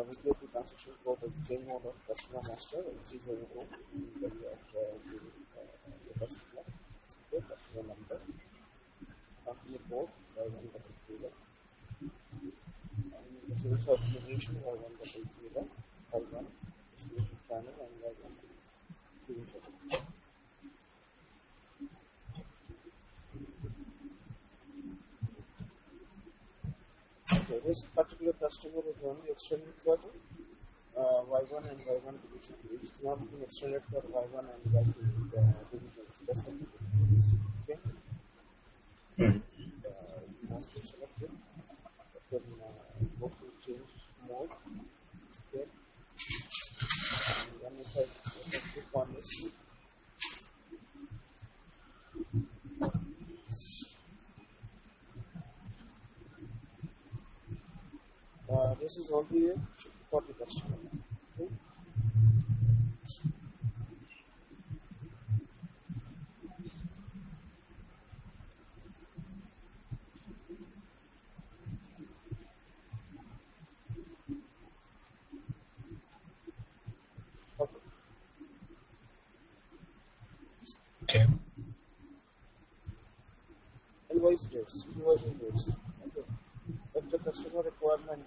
regulatory transactions go to the same mode of customer master, which is a row, then we have the customer, okay, customer number, company code, Y100, and the service organization, Y100, Y1, distribution channel, and Y1 division. Okay, this particular customer is only extended for Y1 and Y1 division. It's not being extended for Y1 and Y2 divisions. That's the difference. Okay. You have to select it. Then go to change mode. Okay. And then if I click on this. This is only a for the customer. Okay. Okay. Invoicing dates. Okay. If the customer requirement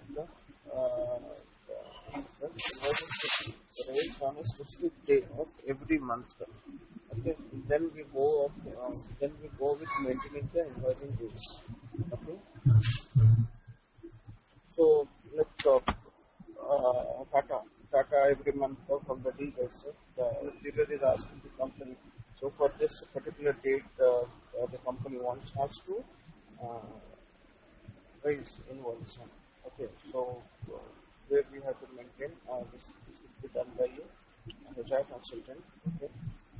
raised on a specific day of every month. Okay. Then we go with maintaining the invoicing dates. Okay. So let's talk Tata every month from the dealer. The dealer is asking the company. So for this particular date, the company wants us to raise invoice. Okay, so where we have to maintain this will be done by a HR consultant. Okay,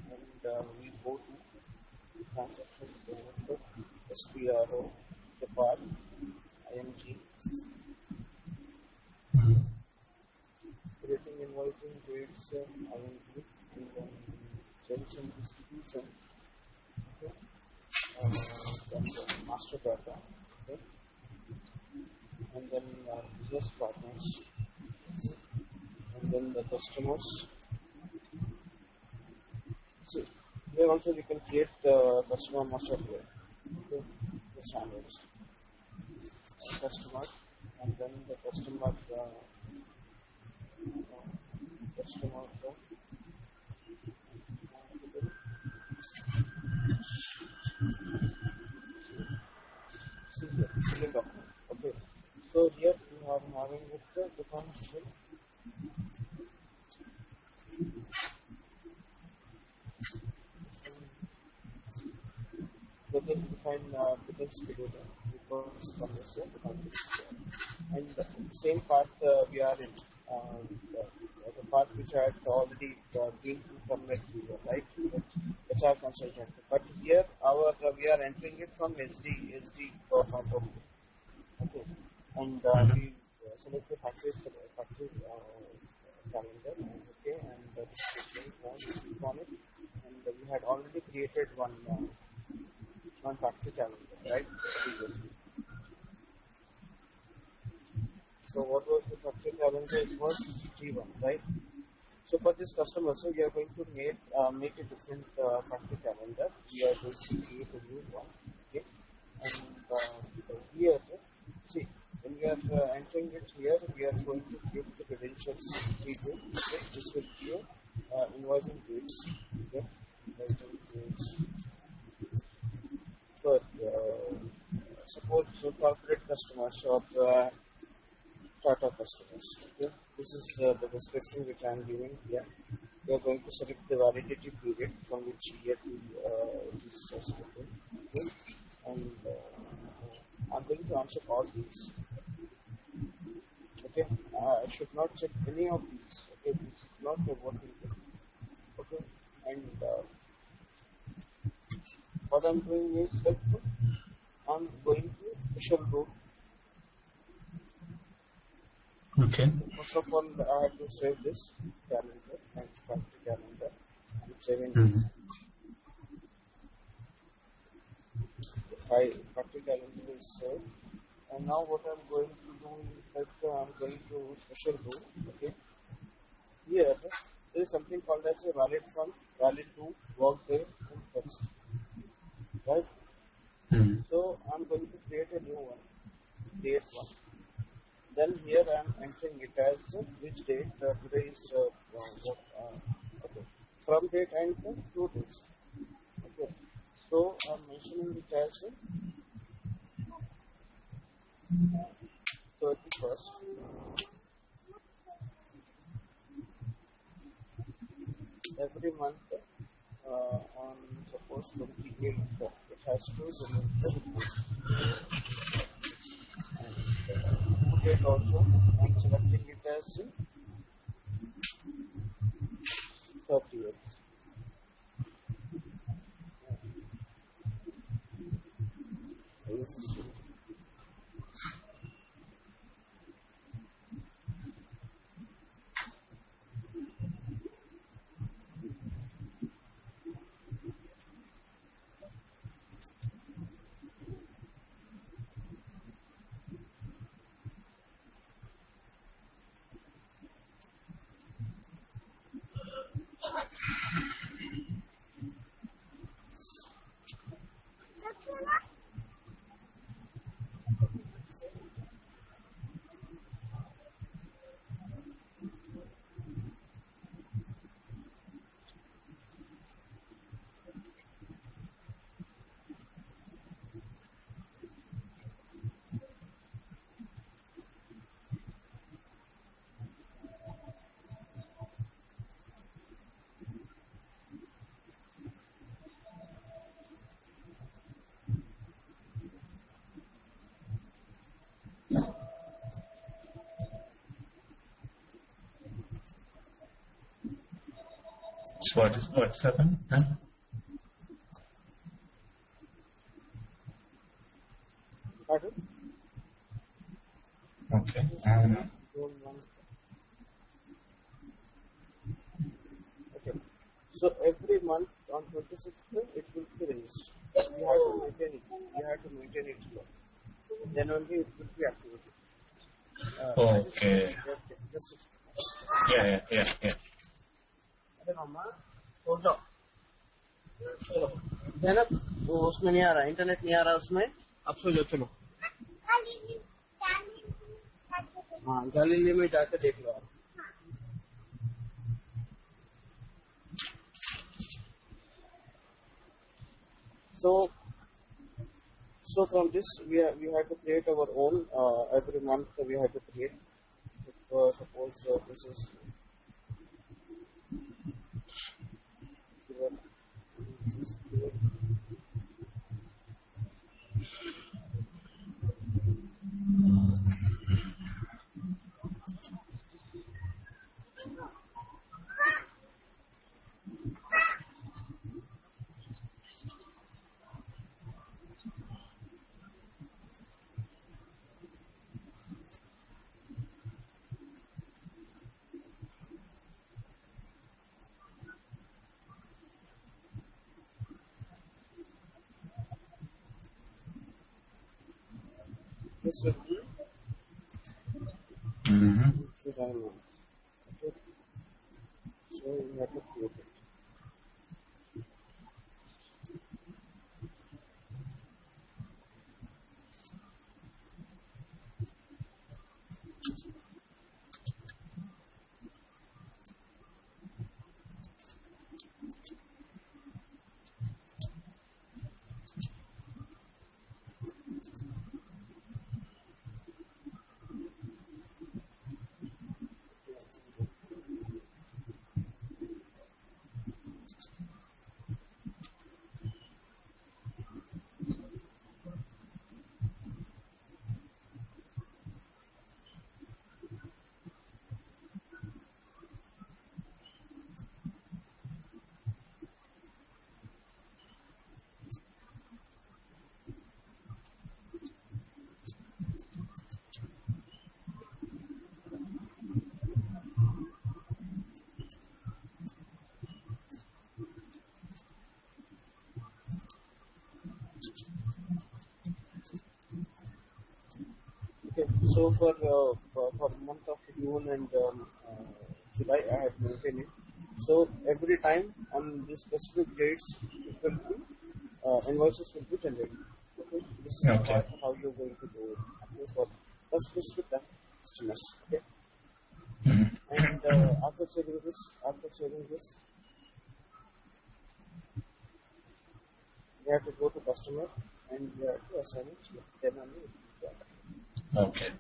and we go to transaction director, SPRO, depart, IMG, creating invoicing dates, IMG, and then sales and distribution. Okay, then master data. Okay. And then business partners, and then the customers. So here also we can create the customer master here. Okay, the standards, customer, and then the customer filling document. Okay. So here we are having with the define schedule. We can define billing schedule and the same part we are in the part which I had already been from right? HR consultant. But here we are entering it from SD component. Okay. And we select the factory calendar, okay, and click on it, and we had already created one factory calendar, right? Previously. So what was the factory calendar? It was G1, right? So for this customer, so we are going to make a different factory calendar. We are going to create a new one, okay, and here. See, when we are entering it here, we are going to give the credentials detail. Okay, this will be invoicing dates. Okay, invoicing dates. For support corporate customers or Tata customers. Okay, this is the description which I am giving here. We are going to select the validity period from which year to this selected. Okay, and I'm going to answer all these. Okay, I should not check any of these. Okay, this is not a working thing. Okay, and what I'm doing is that I'm going to special rule. Okay. First of all, I have to save this calendar and factory calendar. I'm saving this. Factory calendar is saved. And now what I'm going to do is that I'm going to special rule. Okay. Here there is something called as a valid one, valid two, work day, and text. Right. So I'm going to create a new one, date one. Then here I am entering it as which date today is okay. From date and to date. Okay. So I'm mentioning it as 31st. Every month on suppose 28th, it has to remove the report. And date also, I'm selecting it as 30th. So what's happened? Huh? Pardon? Okay. Okay. So every month on 26th it will be raised. You have to maintain it. You have to maintain it here. Then only it will be activated. Okay. Just Yeah. अरे मामा छोड़ दो चलो जैनब वो उसमें नहीं आ रहा internet नहीं आ रहा उसमें अब सो जाओ चलो हाँ गैलीली में जाकर देख लो आप so from this we have to create our own every month we have to create if, suppose this is this will be design one. Okay. So you have to create it. So for the month of June and July, I have maintained it. So every time on the specific dates, it will be invoices will be generated. Okay, this is the part how you're going to do it. Okay, for the specific customers. Okay, and after saving this, we have to go to customer and we have to assign it here. Then only it will be done. Okay.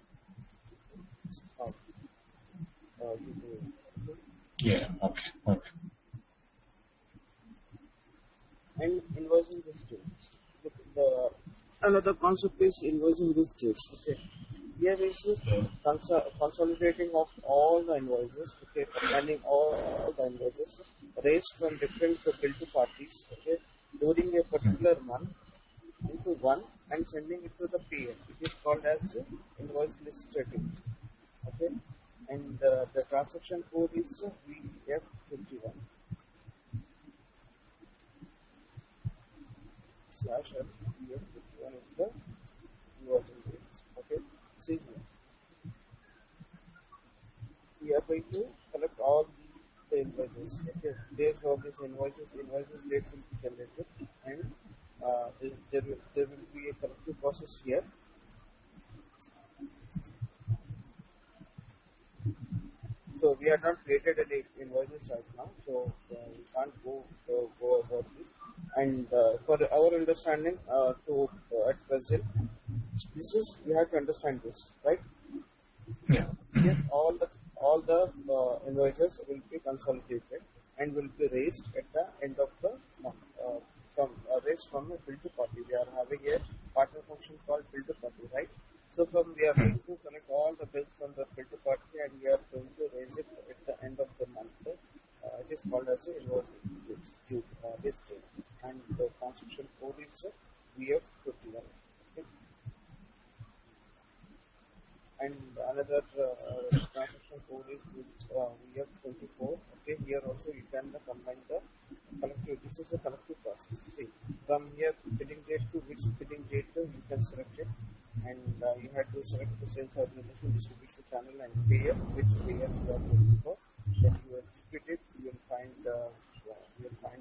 This is how you do it. Okay? Yeah. Okay. Okay. And invoicing with dates. The another concept is invoicing with dates. Okay. Here is consolidating of all the invoices. Okay, combining all the invoices raised from different bill to parties. Okay, during a particular month into one and sending it to the PL. It is called as invoice list setting. Okay, and the transaction code is VF21. Slash VF51 is the invoicing dates. Okay, see here. We are going to collect all the invoices. Okay, based on these invoices date will be generated, and there will be a collective process here. So we have not created any invoices right now, so we can't go about this. And for our understanding, at present, this is we have to understand this, right? Yeah. Here all the invoices will be consolidated and will be raised at the end of the month. Raised from a bill to party. We are having a partner function called bill to party, right? So we are going to collect all the bills from the bill to party and we are going to raise it at the end of the month. It is called as a invoice list date, and the transaction code is VF51. Okay? And another transaction code is VF24. Okay, here also you can combine the collective. This is a collective process. See, from here billing date to which billing date you can select it, and you have to select the sales organization, distribution channel, and payer, which payer you are looking for. Then you execute it. You will find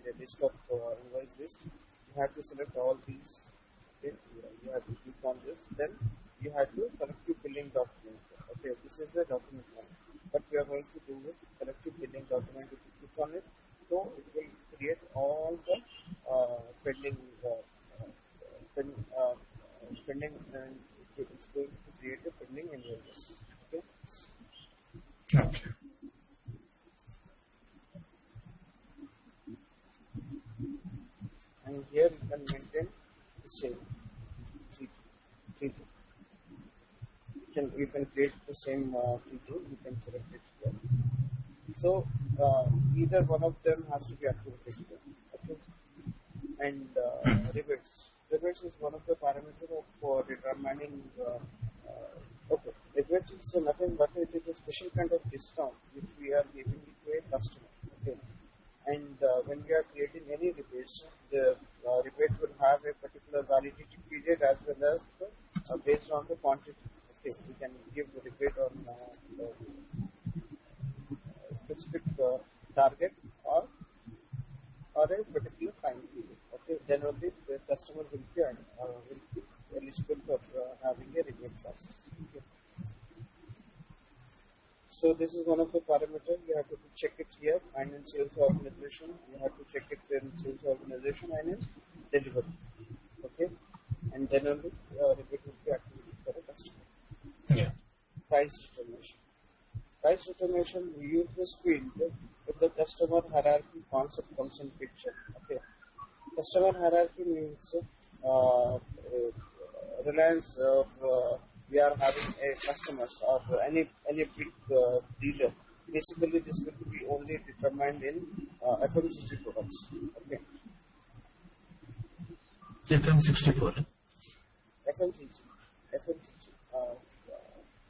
a list of invoice list. You have to select all these. Okay, you have to click on this. Then you have to collective billing document. Okay, this is the document one. But we are going to do it collective billing document. If you click on it, so it will create all the pending and it's going to create a pending invoices. Okay. Okay. And here you can maintain the same T2. You can create the same T2. You can select it here. So either one of them has to be activated here. Okay. And rebates. Rebates is one of the parameters for determining. Okay, rebates is nothing but it is a special kind of discount which we are giving it to a customer. Okay. And when we are creating any rebates, the rebate will have a particular validity period as well as based on the quantity. Okay, we can give the rebate on a specific target or a particular time period. Okay, then only the customer will be eligible for having a rebate process. Okay. So this is one of the parameters. You have to check it here and in sales organization. You have to check it in sales organization and in delivery. Okay, and then only rebate will be activated for a customer. Yeah. Price determination. Price determination, we use this field if the customer hierarchy concept comes in picture. Okay. Customer hierarchy means reliance of we are having a customers or any big dealer. Basically, this will be only determined in FMCG products. Okay. FM64. FMCG.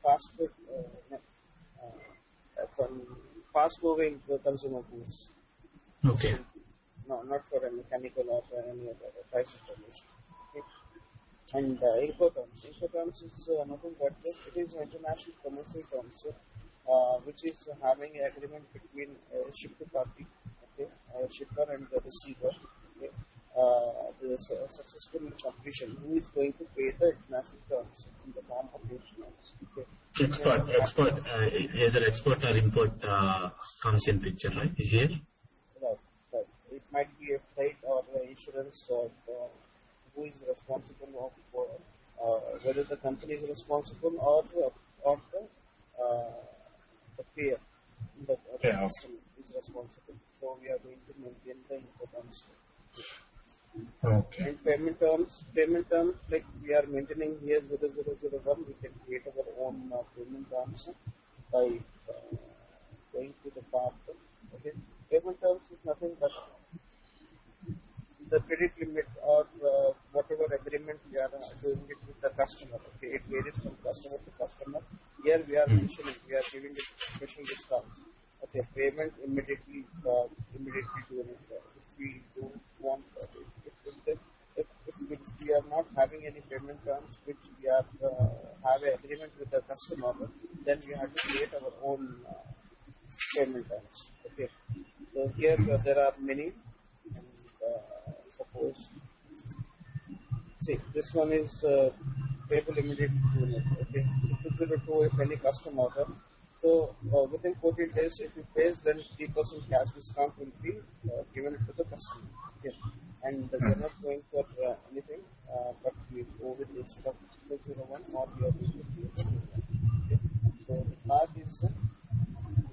Fast from fast-moving consumer goods. Okay. No, not for a mechanical or for any other price determination. Okay. And Incoterms. Incoterms is nothing but it is international commercial terms, which is having an agreement between a shipper party, okay, a shipper and the receiver, okay, the successful completion, who is going to pay the international terms in the form of insurance. Okay. Either export or import comes in picture, right? Here? Right, right. It might be a freight or insurance who is responsible for whether the company is responsible or the payer, the customer is responsible. So we are going to maintain the importance. Okay. And payment terms like we are maintaining here 0001, we can create our own payment terms by going to the path. Okay, payment terms is nothing but the credit limit or whatever agreement we are doing it with the customer. Okay, it varies from customer to customer. Here we are mentioning, we are giving it special discounts. Okay, payment immediately doing it. If we don't want, if we are not having any payment terms which we are have an agreement with the customer, then we have to create our own payment terms. Okay, so here there are many. Suppose, see, this one is payable immediately unit. Okay, 202 if any customer order. So within 14 days, if you pays, then 3% cash discount will be given to the customer. Okay, and we are not going for anything, but we go with instead of 201 or we are going to create a new one. Okay, so the path is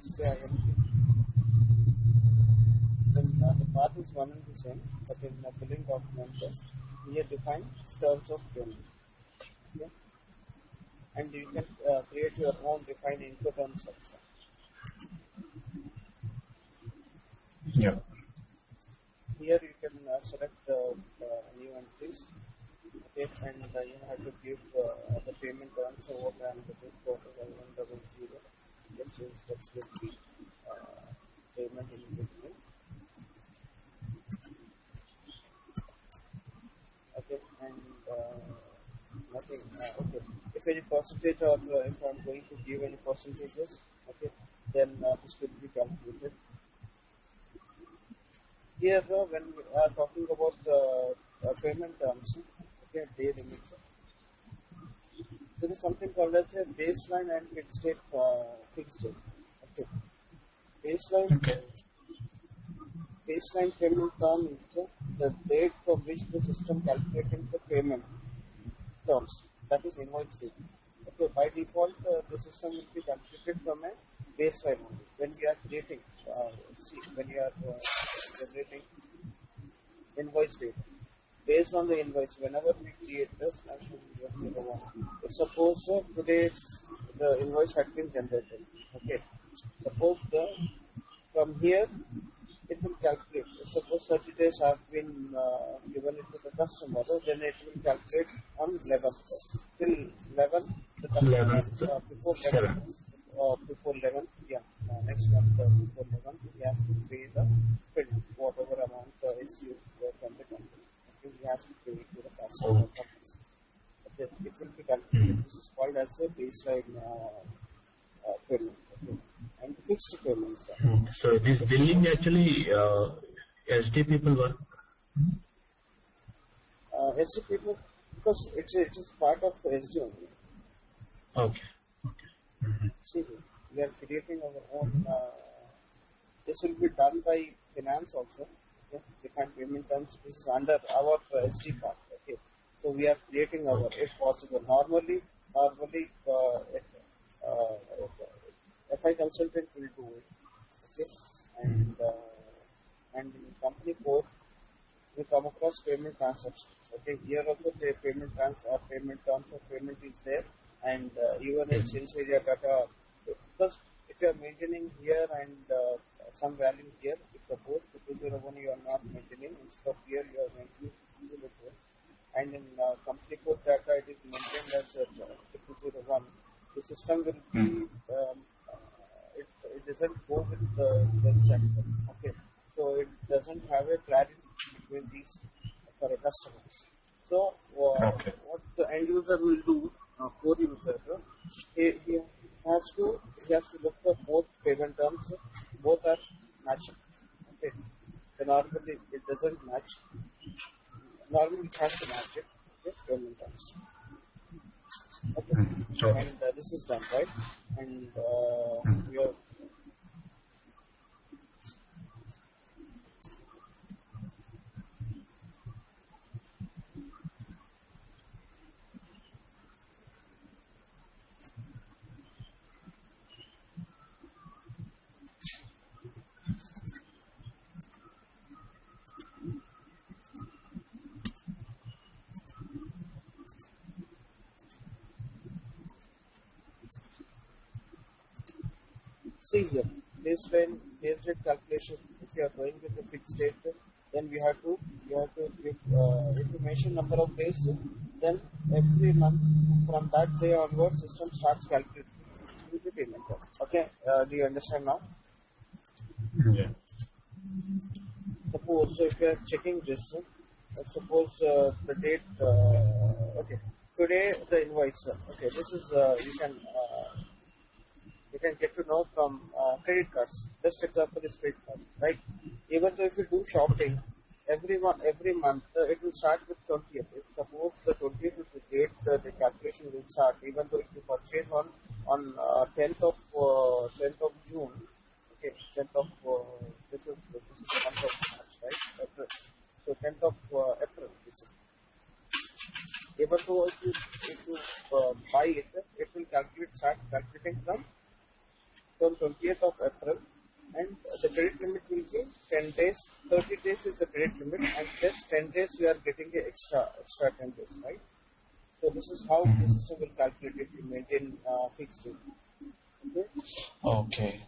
display IMC. Then the path is one and the same, but in the billing document, here define terms of payment. Okay? And you can create your own defined Incoterms also. Yeah. Here you can select new entries. Okay, and you have to give the payment terms over and the big total 1100. Yes, steps will be payment immediately. Okay, and nothing. Okay, if any percentage or if I'm going to give any percentages, okay, then this will be calculated. Here, when we are talking about payment terms, okay, day limit, there is something called as a baseline and fixed date. Okay, baseline payment term is the date from which the system calculating the payment terms, that is invoice date. Okay, by default, the system will be calculated from a baseline only. When we are creating, when we are generating invoice date, based on the invoice, whenever we create this, suppose today the invoice had been generated. Okay, suppose from here it will calculate. Suppose 30 days have been given it to the customer, then it will calculate on 11th. Till 11th, the customer before 11th, yeah, next month before 11th, he has to pay the bill, whatever amount is due from the company. Okay, he has to pay it to the customer. Okay, it will be calculated. This is called as a baseline payment. Okay. And fixed payment. So this billing actually SD people work? SD people, because it is part of SD only. Okay. Mm-hmm. See, we are creating our own. This will be done by finance also. Okay? Different payment terms. This is under our SD part. Okay. So we are creating our, if possible. Normally, FI consultant will do it. Okay, and in company code we come across payment transactions. Okay, here also the payment terms of payment is there, and even in sales area data, because if you are maintaining here and some value here, if suppose 201 you are not maintaining, instead of here you are maintaining 204, and in company code data it is maintained as 201, the system will be it doesn't go with the sector. Okay, so it doesn't have a clarity between these for a customer. So what core user, he has to look for both payment terms, both are matching. Okay. So normally it doesn't match. Normally it has to match it. Okay, payment terms. Okay. Okay. And this is done, right? And we are see here, baseline base rate calculation. If you are going with a fixed date, then we have to give information number of days. Then every month from that day onward, system starts calculating the payment. Okay, do you understand now? Yeah. Suppose if you are checking this, suppose the date. Okay, today the invoice. Okay, this is you can get to know from credit cards. Best example is credit cards, right? Even though if you do shopping, every month it will start with 20th. If suppose the 20th is the date the calculation will start. Even though if you purchase on 10th of June, okay, 10th of this is the month of March, right? April. So 10th of April, this is. Even though if you buy it, it will start calculating from 20th of April, and the credit limit will be 10 days. 30 days is the credit limit, and plus 10 days you are getting the extra 10 days, right? So this is how the system will calculate if you maintain fixed date. Okay. Okay.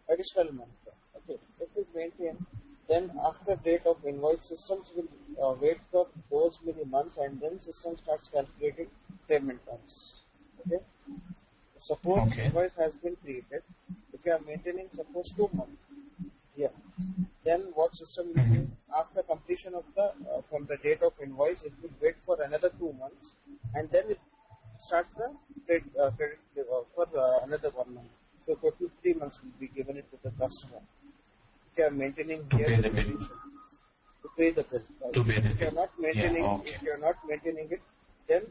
Additional month. Okay. If you maintain, then after date of invoice, systems will wait for those many months, and then system starts calculating payment terms. Okay. Suppose invoice has been created. If you are maintaining suppose 2 months, yeah, then what system will do after completion of the from the date of invoice, it will wait for another 2 months, and then it start the credit for another 1 month. So total 3 months will be given it to the customer. If you are maintaining To pay the bill. to pay the bill, right? To pay the If you are bill. not maintaining, Yeah, okay. if you are not maintaining it, then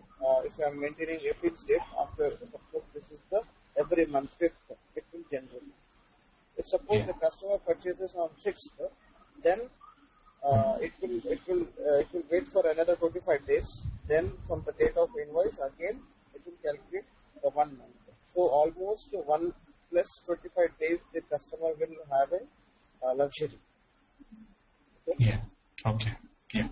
if you are maintaining a fixed date after suppose this is the every month 5th, it will generate. If suppose the customer purchases on 6th, then it will wait for another 25 days. Then from the date of invoice again it will calculate the 1 month. So almost 1 plus 25 days the customer will have a luxury. Okay? Yeah. Okay. Yeah.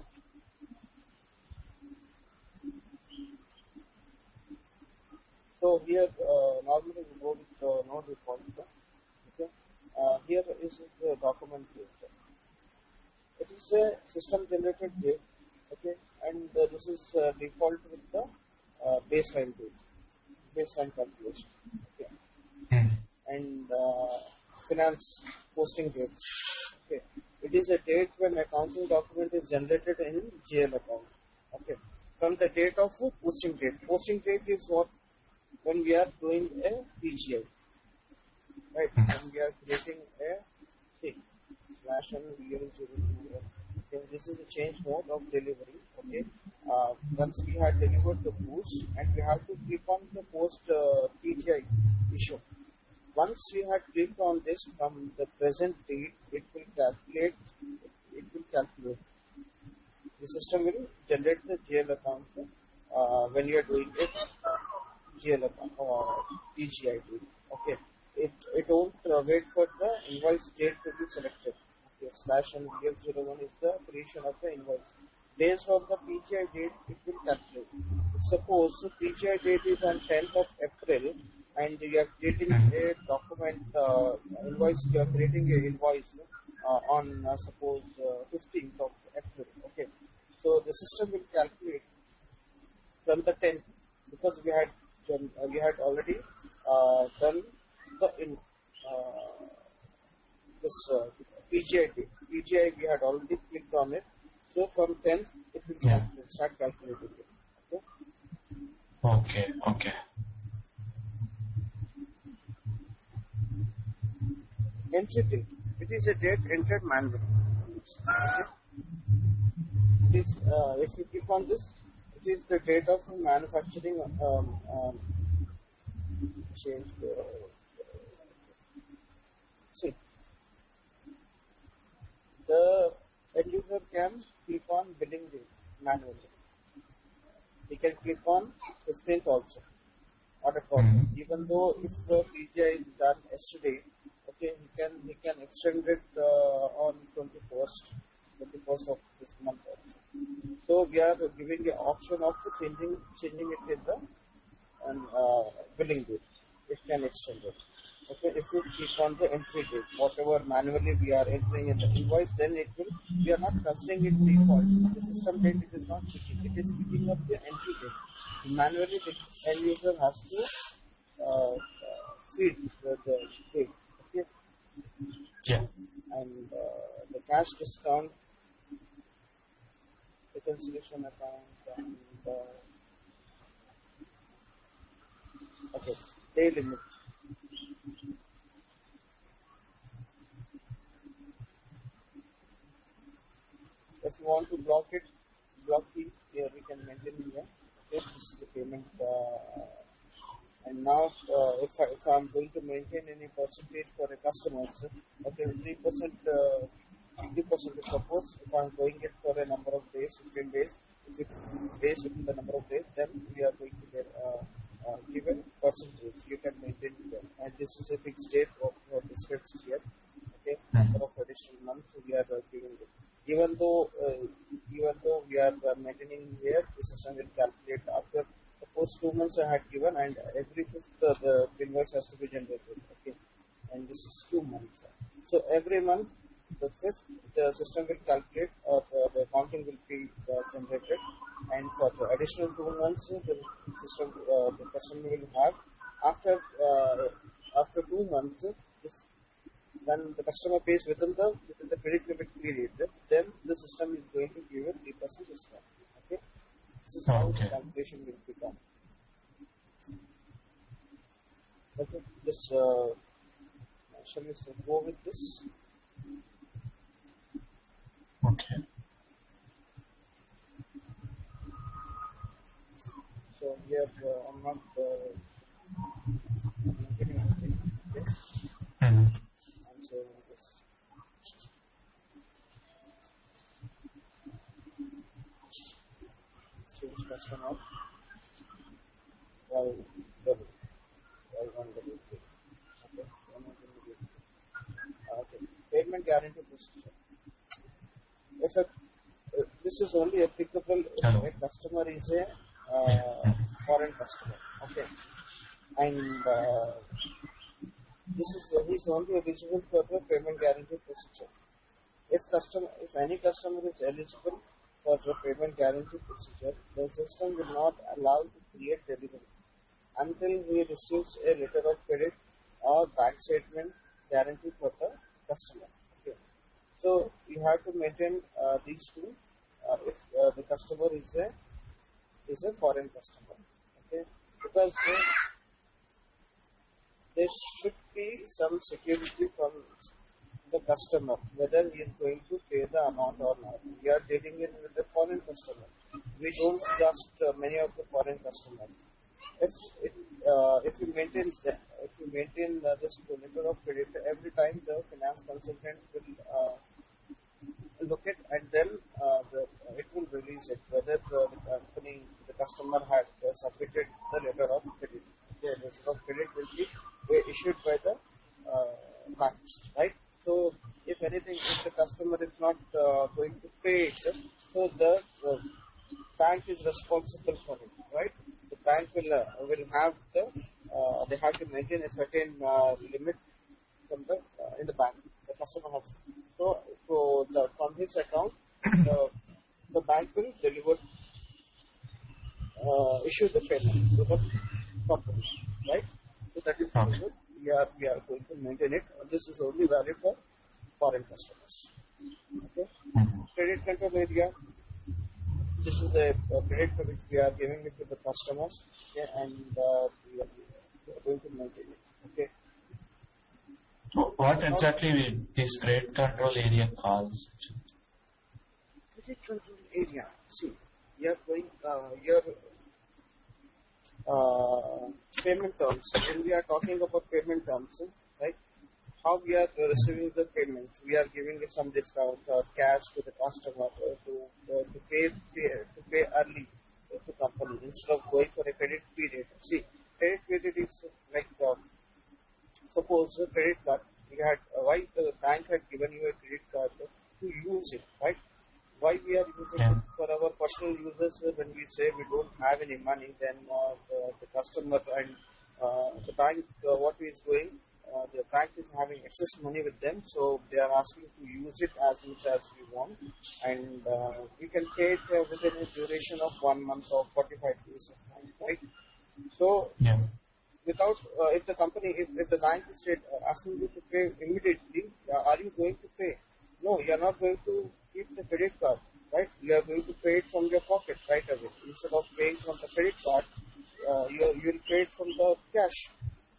So here normally we go with node repository. Okay. Here is the document date. It is a system generated date. Okay, and this is default with the baseline date, baseline calculation. Okay, and finance posting date. Okay, it is a date when accounting document is generated in GL account. Okay, from the date of posting date. Posting date is what when we are doing a PGI, right? When we are creating a slash and VL02. Okay, this is a change mode of delivery. Okay, once we had delivered the post, and we have to click on the post PGI issue. Once we had clicked on this from the present date, it will calculate. The system will generate the GL account when you are doing it GL account or PGI date. Okay, it won't wait for the invoice date to be selected. Okay, slash and VF01 is the creation of the invoice. Based on the PGI date, it will calculate. Suppose PGI date is on 10th of April, and you are creating a document invoice. You are creating a invoice on suppose 15th of April. Okay, so the system will calculate from the 10th because we had already done the this PGI date. PGI we had already clicked on it. So from 10th it will start calculating it. Okay. Okay. Okay. Entry date. It is a date entered manually. Okay. It is, if you click on this, it is the date of manufacturing change. See, the end user can click on billing date manually. He can click on 15th also, not a problem. Even though if the PGI is done yesterday, okay, he can extend it on 21st of this month also. So we are giving the option of changing it in the billing date. It can extend it. Okay, if you click on the entry date, whatever manually we are entering in the invoice, then it will, we are not considering it default. The system date it is not picking, it is picking up the entry date. Manually the end user has to feed the date. Okay, Yeah. and the cash discount, reconciliation account, and okay, day limit. If you want to block key, here we can maintain here. Okay, this is the payment. And now, if I'm going to maintain any percentage for a customer, okay, 3%, 3%. Suppose if I'm going it for a number of days, 15 days, if it days within the number of days, then we are going to get given percentage. You can maintain it, and this is a fixed date of discussed here. Okay, number of additional months we are giving it. Even though we are maintaining here, the system will calculate after, suppose 2 months I had given, and every fifth the invoice has to be generated. Okay, and this is 2 months. So every month, the fifth, the system will calculate, or the accounting will be generated, and for the additional 2 months, the system, the customer will have after 2 months. When the customer pays within the credit limit period, then the system is going to give a 3% discount. Okay, this is how the calculation will be done. Okay, just shall we go with this? Okay. So here I'm not getting anything. Okay. I'm saying this. Change customer. Why double? Why 133? Okay. Okay. Payment guarantee procedure. This is only applicable if a customer is a foreign customer. Okay. And he's only eligible for the payment guarantee procedure. If any customer is eligible for the payment guarantee procedure, the system will not allow to create delivery until he receives a letter of credit or bank statement guarantee for the customer. Okay. So you have to maintain these two if the customer is a foreign customer. Okay, because there should be some security from the customer whether he is going to pay the amount or not. We are dealing with the foreign customer. We don't trust many of the foreign customers. If you maintain this letter of credit every time, the finance consultant will look it, and then it will release it whether the customer had submitted the letter of credit. The letter of credit will be issued by the banks, right? So if the customer is not going to pay it, so the bank is responsible for it, right? The bank will have they have to maintain a certain limit from in the bank. The customer has. So from his account, the bank will issue the payment to the company, right? So that is good. We are going to maintain it. This is only valid for foreign customers. Okay. Credit control area. This is a credit which we are giving it to the customers, okay, and we are going to maintain it. Okay. What exactly this credit control area calls? Credit control area. See, we are going your payment terms. When we are talking about payment terms, right? How we are receiving the payments? We are giving it some discounts or cash to the customer to pay early to the company instead of going for a credit period. See, credit period is like suppose a credit card. You had why the bank had given you a credit card to use it, right? Why we are using it for our personal users when we say we don't have any money, then the customer and the bank, what is doing, the bank is having excess money with them, so they are asking to use it as much as we want, and we can pay it within a duration of 1 month or 45 days of time, right? So, without, if the company, if the bank is asking you to pay immediately, are you going to pay? No, you are not going to keep the credit card, right? You are going to pay it from your pocket right away. Instead of paying from the credit card, you will pay it from the cash,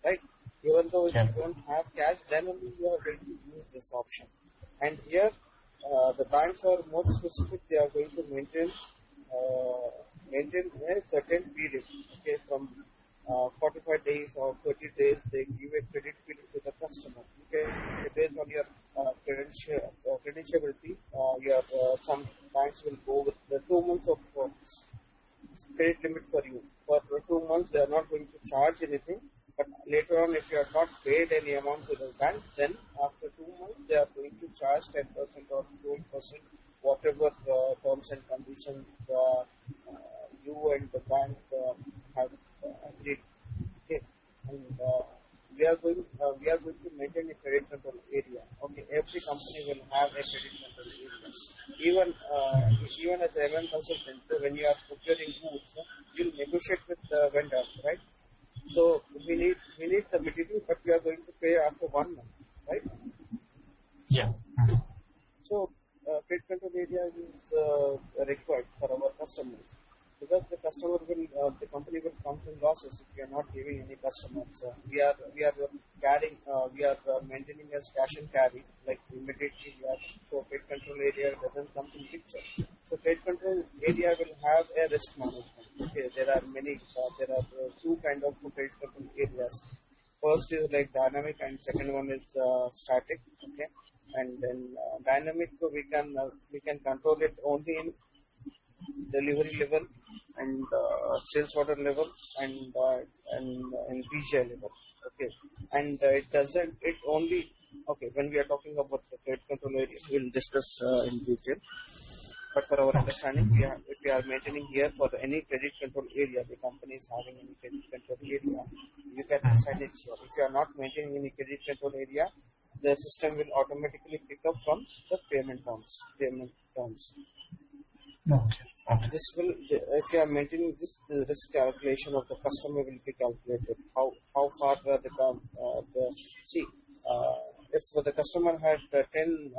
right? Even though if you don't have cash, then only you are going to use this option. And here, the banks are more specific. They are going to maintain a certain period, okay, from 45 days or 30 days, they give a credit period to the customer. Okay, based on your credentiality, some banks will go with the 2 months of credit limit for you. For 2 months, they are not going to charge anything. But later on, if you have not paid any amount to the bank, then after 2 months, they are going to charge 10% or 12%, whatever terms and conditions you and the bank have agreed. Okay, and we are going to maintain a credit control area. Okay, every company will have a credit control area. Even as a consultant, when you are procuring goods, you'll negotiate with the vendors, right? So we need the material, but we are going to pay after 1 month, right? Yeah. So credit control area is required for our customers, because the company will come to losses if we are not giving any customers. We are maintaining as cash and carry, like immediately so credit control area doesn't come in picture. So credit control area will have a risk management. Okay, there are two kind of credit control areas. First is like dynamic, and second one is static. Okay, and then dynamic we can control it only in delivery level and sales order level and PGI level. Okay, and it only, okay, when we are talking about the credit control area, we'll discuss in detail. But for our understanding, if we are maintaining here for any credit control area, the company is having any credit control area, you can assign it here. If you are not maintaining any credit control area, the system will automatically pick up from the payment terms. Okay. This will, if you are maintaining this, the risk calculation of the customer will be calculated. How far if the customer had 10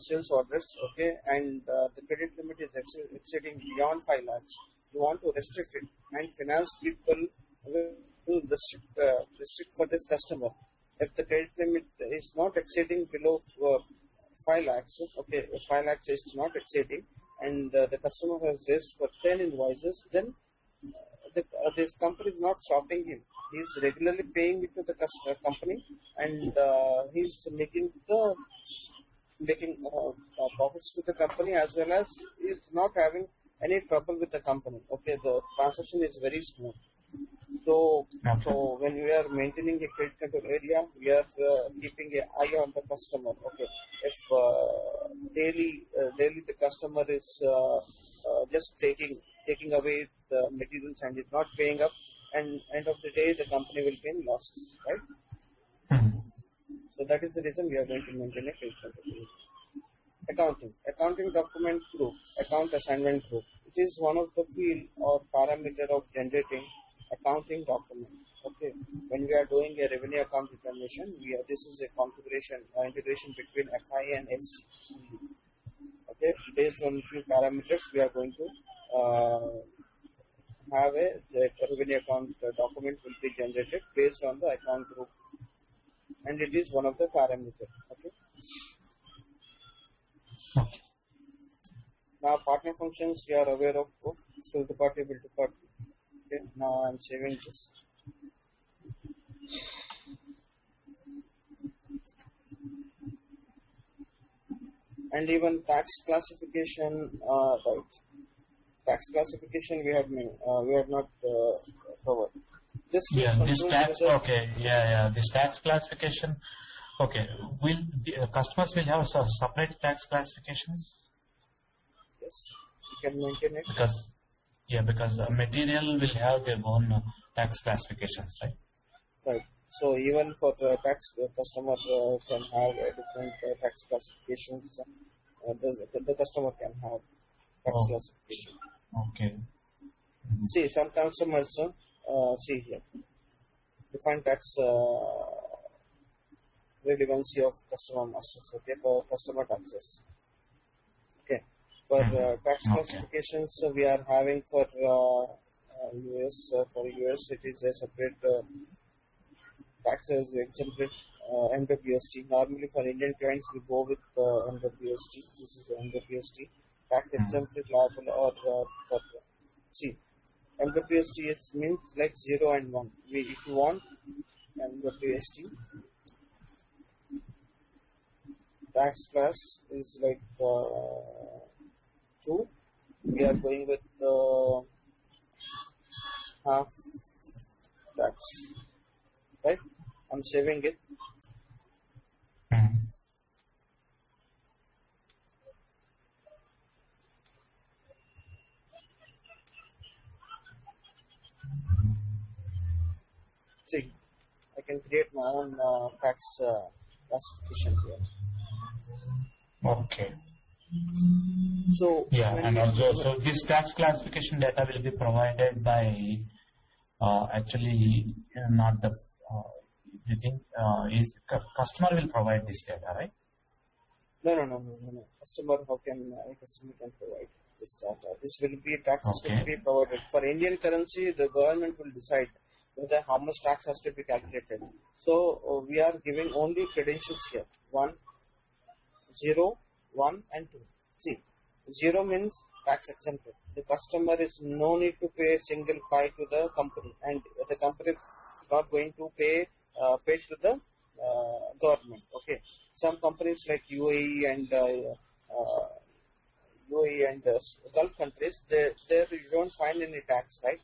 sales orders, okay, and the credit limit is exceeding beyond 5 lakhs, you want to restrict it, and finance people will restrict for this customer. If the credit limit is not exceeding below 5 lakhs, okay, 5 lakhs is not exceeding, and the customer has raised for 10 invoices, then this company is not stopping him. He is regularly paying it to the company, and he is making profits to the company, as well as he is not having any trouble with the company. Okay, the transaction is very smooth. So when we are maintaining a credit control area, we are keeping an eye on the customer. Okay, if daily the customer is just taking away the materials and is not paying up, and end of the day the company will be in losses, right? So that is the reason we are going to maintain a credit control area. Accounting document group, account assignment group. It is one of the field or parameter of generating accounting document. Okay, when we are doing a revenue account determination, this is a configuration integration between FI and SD. Okay, based on few parameters, we are going to have the revenue account document will be generated based on the account group, and it is one of the parameters. Okay. Now partner functions you are aware of, so the party will party. Okay. Now I'm saving this. And even tax classification, right? Tax classification we have not covered. This tax, okay, this tax classification, okay. Will the customers will have separate tax classifications? Yes, you can maintain it. Because material will have their own tax classifications, right? Right. So even for the tax, the customer can have different tax classifications. The customer can have tax classification. Okay. See, some customers see here define tax relevancy of customer masters. Okay, for customer taxes. Okay, for tax classifications we are having for US. For US, it is a separate taxes exempted MWST. Normally for Indian clients we go with MWST. This is MWST, tax exempted liable or see. MWST means like 0 and 1. If you want MWST, tax class is like 2. We are going with half tax. Right? I'm saving it. See, I can create my own tax classification here. Okay. So and also, so this tax classification data will be provided by actually not the. You think is customer will provide this data, right? No. Customer, how can customer can provide this data? This will be taxes will be provided for Indian currency. The government will decide whether how much tax has to be calculated. So we are giving only credentials here: 1, 0, 1, and 2. See, 0 means tax exempted. The customer is no need to pay a single pie to the company, and the company is not going to pay to the government. Okay, some companies like UAE and Gulf countries, there you don't find any tax, right?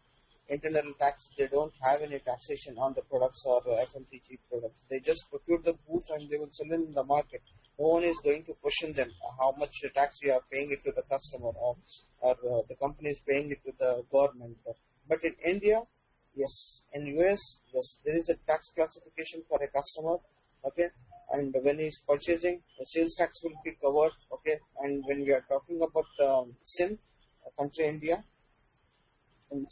Internal tax, they don't have any taxation on the products or FMCG products. They just procure the goods and they will sell in the market. No one is going to question them how much tax you are paying it to the customer or the company is paying it to the government. But in India, yes. In US, yes, there is a tax classification for a customer. Okay, and when he is purchasing, the sales tax will be covered. Okay, and when we are talking about SIN, country India, in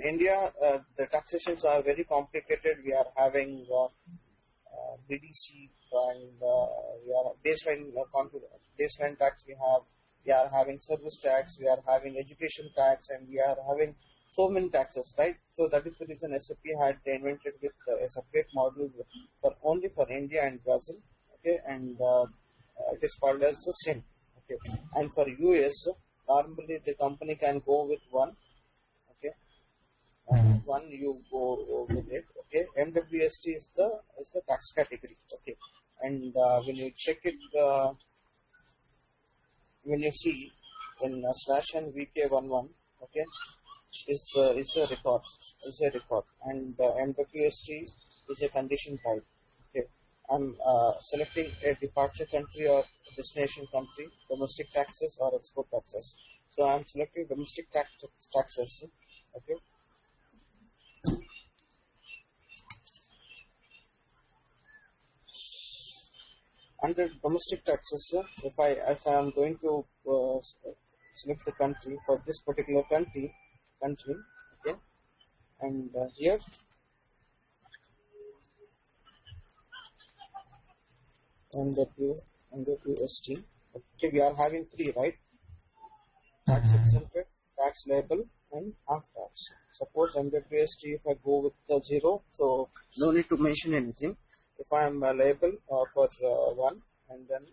India, the taxations are very complicated. We are having BDC and we are baseline tax. We are having service tax. We are having education tax, and we are having so many taxes, right? So that is the reason SAP had invented with a separate module only for India and Brazil. Okay, and it is called as SIN. Okay, and for US, normally the company can go with 1. Okay, one you go with it. Okay, MWST is the tax category. Okay, and when you check it, when you see in /n VK11, okay, is a record, and MWST is a condition type. Okay, I'm selecting a departure country or destination country, domestic taxes or export taxes. So I'm selecting domestic taxes. Okay. Under domestic taxes, if I am going to select the country for this particular country, okay, and here MWST. Okay, we are having 3, right? Tax exempted, tax liable and half tax. Suppose MWST, if I go with the 0, so no need to mention anything. If I am liable for 1, and then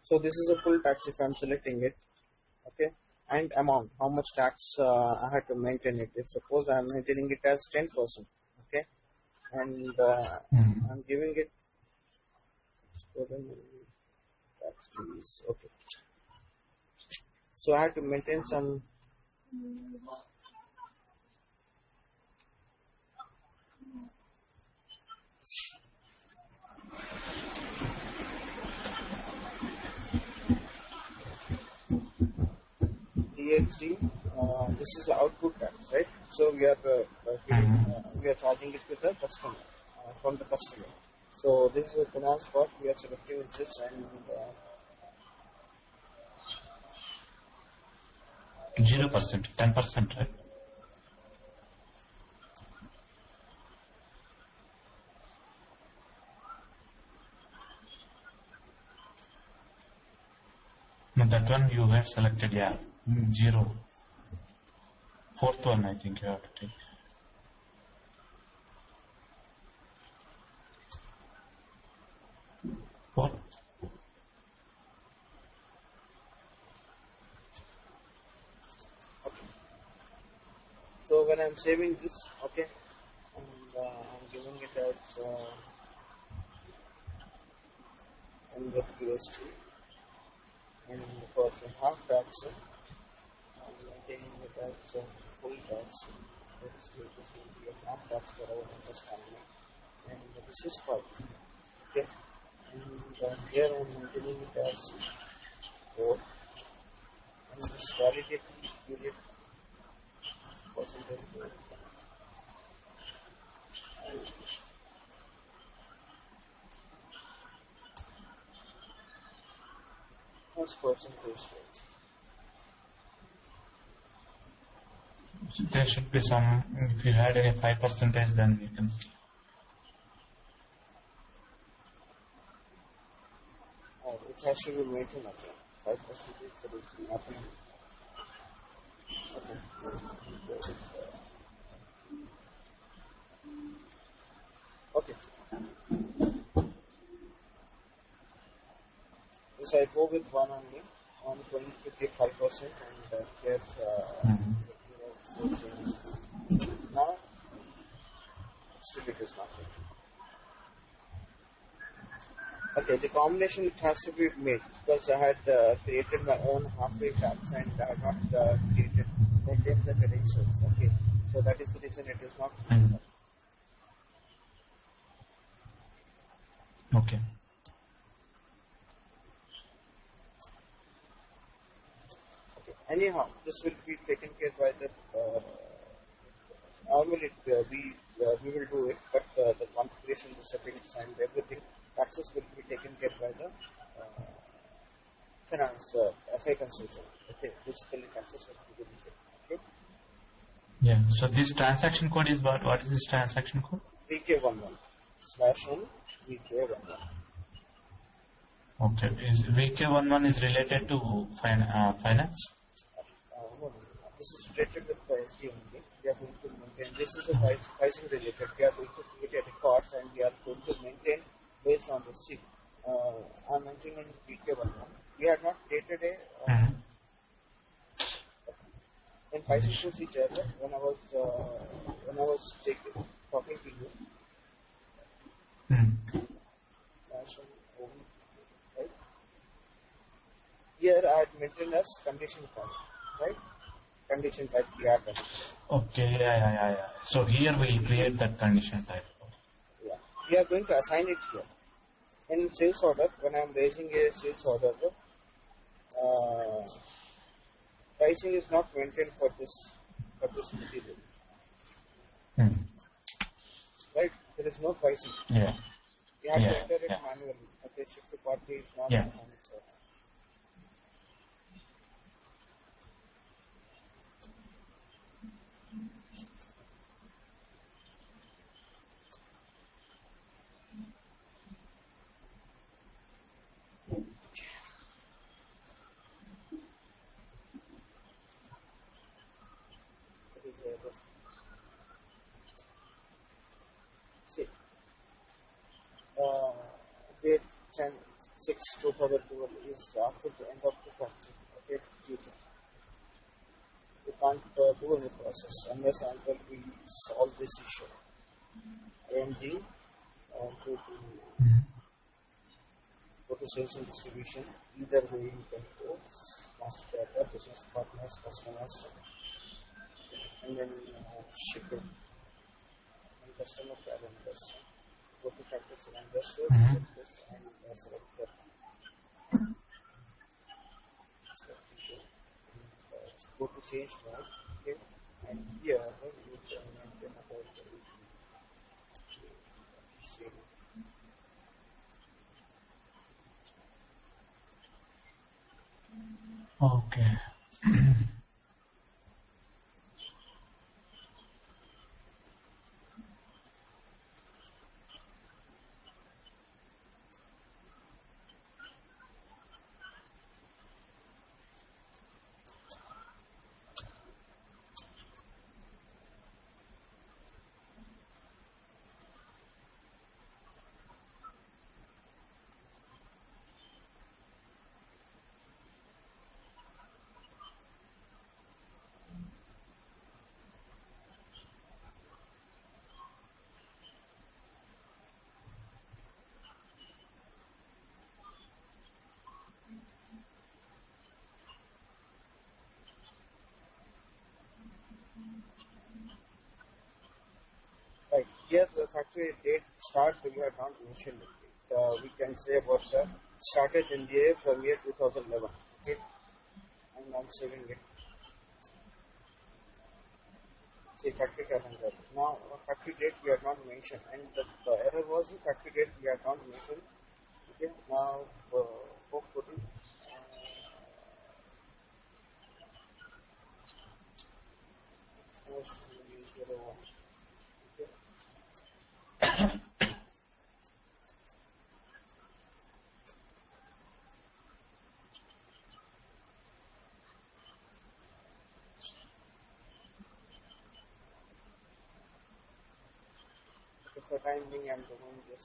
so this is a full tax if I am selecting it, okay, and amount, how much tax I had to maintain it. If suppose I am maintaining it as 10%, okay, and I'm giving it tax fees, okay. So I had to maintain some DXD. This is output tax, right? So we are we are charging it to the customer from the customer. So this is a finance part. We are selecting this and 0%, 10%, right? No, that one you have selected, yeah. 0. Fourth one, I think you have to take. Fourth. so when I'm saving this, okay, and I'm giving it as MWST, and for half tax, I'm maintaining it as full tax. This will be a half tax for our understanding, and this is 5, okay, and here I'm maintaining it as 4, and this validity period percentage. What's percentage? There should be some, if you had a 5%, then you can. It has to be maintained again. 5% there is nothing. Okay. So I go with one only. I'm going to take 5% and get now still it is nothing. Okay, the combination it has to be made because I had created my own halfway tax and I have not maintained the credentials. Okay, so that is the reason it is not. Okay. Anyhow, this will be taken care by the normally we will do it, but the configuration, the settings, and everything, taxes will be taken care by the finance FI consultant. Okay, basically taxes will be taken care. Okay. Yeah. So this transaction code is what? What is this transaction code? VK11/1 VK11. Okay. Is VK11 is related to finance? This is related with the SD only. We are going to maintain. This is a pricing related. We are going to create a records and we are going to maintain based on the C. I'm mentioning in VK11. We have not created a in pricing procedure. When I was talking to you. Right? Here I had mentioned as condition type, right? Condition type PR. Okay, yeah. So here we create that condition type. Yeah, we are going to assign it here. In sales order, when I am raising a sales order, pricing is not maintained for this material. Right? There is no pricing. Yeah. You have to enter it manually. Okay, shift to party is not on it. 10/6/2012 is after the end of the factory. Okay, due to we can't do any process unless until we solve this issue. AMG go to sales and distribution. Either way, you can go master data, business partners, customers, and then shipping and customer calendars. Go to factory calendars, so get this and select that. Go to change mode, okay, and here you can mention about the same. Okay. Right, here the factory date start we have not mentioned it. We can say about the started in the year from year 2011. Okay, and I'm saving it. See factory calendar. Now factory date we have not mentioned, and the error was the factory date we have not mentioned. Okay, now hopefully. For time being, I'm doing this.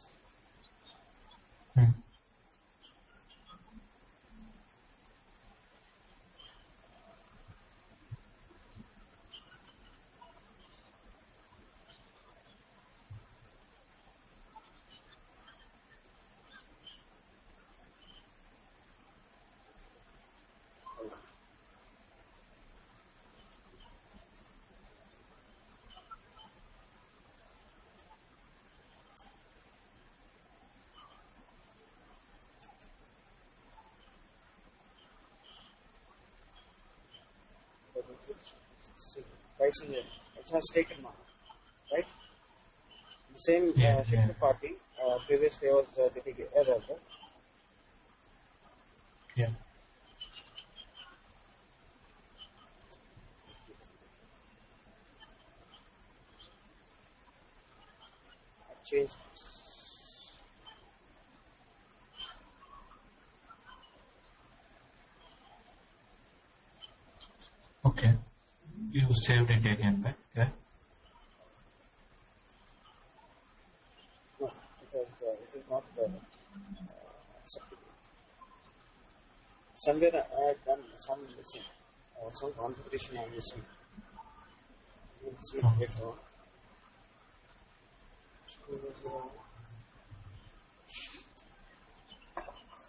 Pricing it has taken now, right? The same shifter party previous day was getting error, right? Yeah. I changed. Okay. You saved it again, right? Yeah. No, it is not acceptable. Somewhere I have done some missing, some configuration I am missing. We'll see it later on.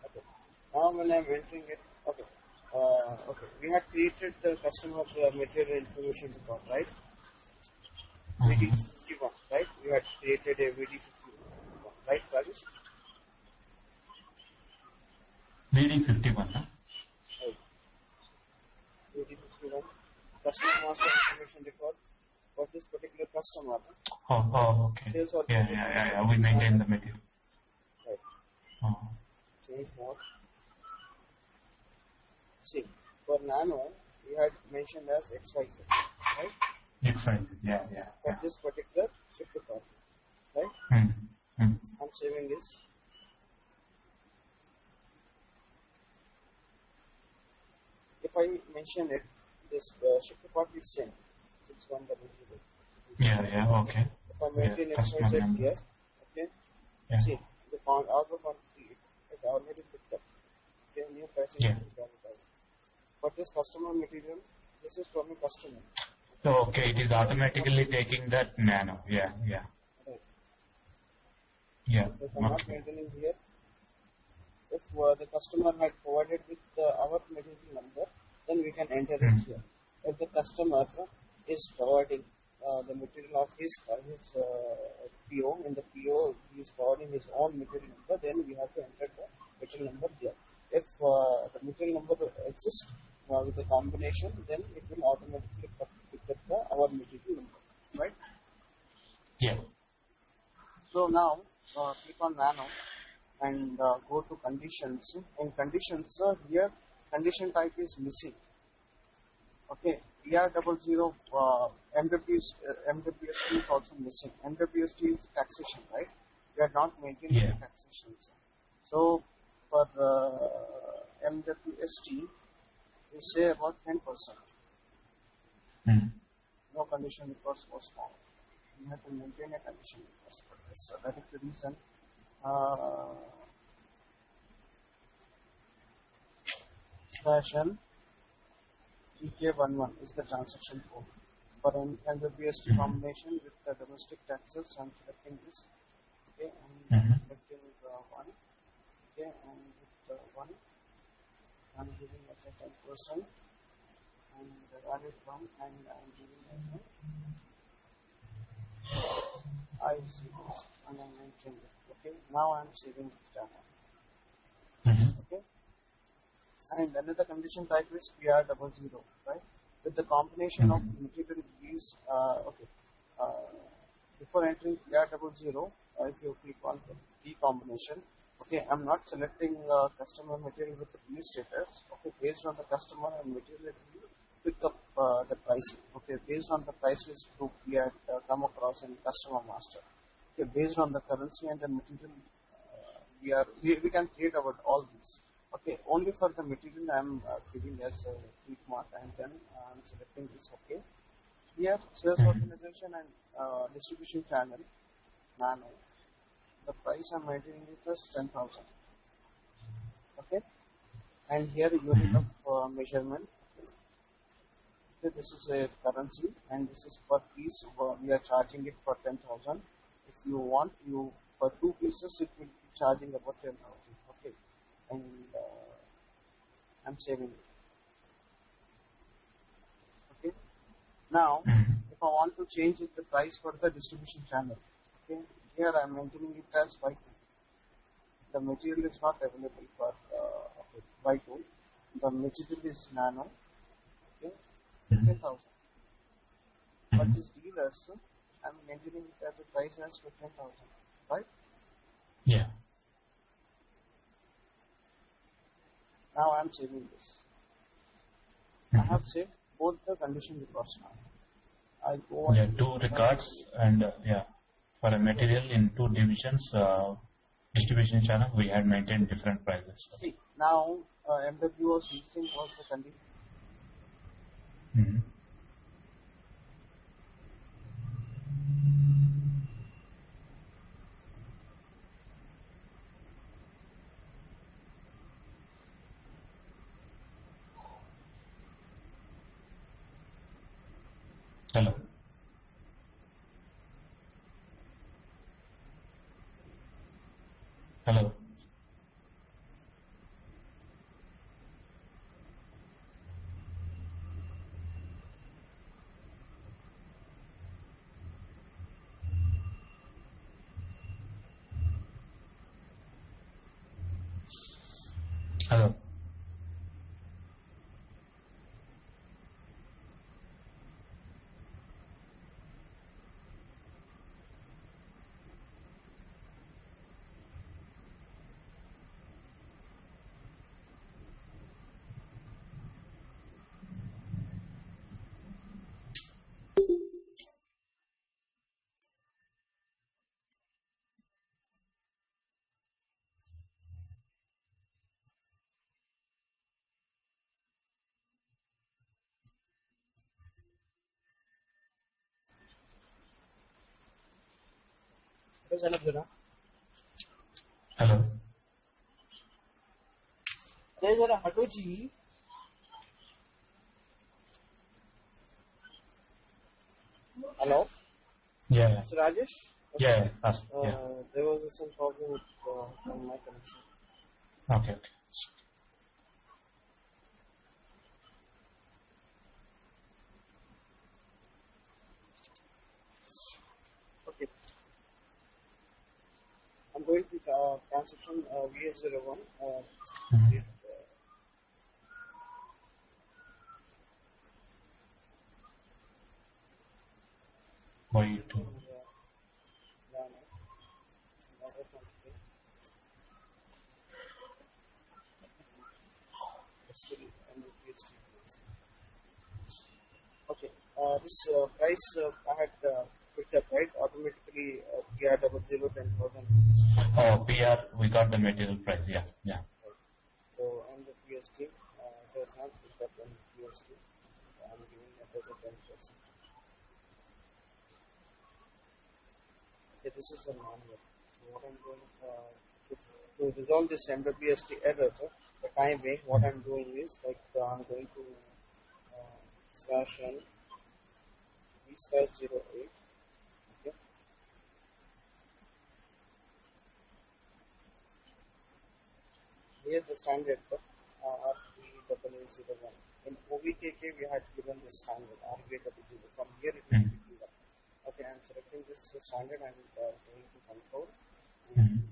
Okay. Now when I am entering it, okay. Okay, we had created the customer material information record, right? VD51, right? We had created a VD51, right, Rajesh? VD51, huh? Right. VD51, customer master information record for this particular customer. Okay. Sales or Yeah. We maintain the material. Right. Change mode. See, for Nano, we had mentioned as XYZ, right? XYZ, yeah. For this particular shift record, right? I'm saving this. If I mention it, this shift record is same. 6100. Yeah, okay. If I maintain XYZ here, okay? Yeah. See, the auto complete okay, already picked up. Okay, new pricing Yeah. will be carried out. But this customer material, this is from a customer. So, okay, it is automatically taking that nano. Yeah. Right. Yeah. So if I'm not Okay. maintaining here, if the customer had provided with our material number, then we can enter it here. If the customer is providing the material of his PO, in the PO he is providing his own material number, then we have to enter the material number here. If the material number exists with the combination, then it will automatically pick up our material number, right? Yeah. So now click on nano and go to conditions. In conditions, here condition type is missing. Okay, ER00 MWST is also missing. MWST is taxation, right? We are not maintaining Yeah. the taxation. So for MWST, we say about 10%. No condition request was found. We have to maintain a condition request for this. So that is the reason. /N EK11 is the transaction code. For and the BST combination with the domestic taxes, I'm selecting this. Okay, and selecting 1. Okay, and with 1, I'm giving as a 10%. And the value from, and I'm giving as a I see it, and I mentioned it. Okay, now I'm saving this data. Okay, and another condition type is PR00, right? With the combination of material release, before entering PR00, if you click on the key combination, okay, I'm not selecting customer material with the release status. Okay, based on the customer and material, pick up the pricing. Okay, based on the price list group we had come across in customer master. Okay, based on the currency and the material, we can create about all these. Okay, only for the material I'm giving as a click mark, and then I'm selecting this. Okay, here sales organization and distribution channel nano. The price I'm maintaining is just 10,000. Okay, and here unit of measurement. Okay, this is a currency, and this is per piece. We are charging it for 10,000. If you want, you for 2 pieces, it will be charging about 10,000. Okay, and I'm saving it. Okay. Now, if I want to change it, the price for the distribution channel, okay, here I'm maintaining it as Y2. The material is not available for Y2. The material is nano. Okay, 10,000. But these dealers, I'm maintaining it as a price as 15,000, right? Yeah. Now I'm saving this. I have saved both the condition records now. I go on 2 records and for a material in 2 divisions, distribution channel, we had maintained different prices. See, now MW was missing was the condition. Hello. Hello. Hello. Hello. There's a Hatoji. Hello? Yeah. Mr. Rajesh? Yeah. There was some problem with my connection. Okay. Okay. I'm going to transaction VS01. Y2. Okay. This price I had picked up, right? Automatically PR 10,000. Oh, PR, we got the material price. Yeah. Right. So on the PST, it has not picked up on the PST. I'm giving it as a 10%. Okay, this is a manual. So what I'm doing to resolve this MWST error, the time being, what I'm doing is like I'm going to /n v/08. Okay. Here the standard R3801. In OVKK we had given the standard R3800. From here it is picking up. Okay, I'm selecting this standard and going to control and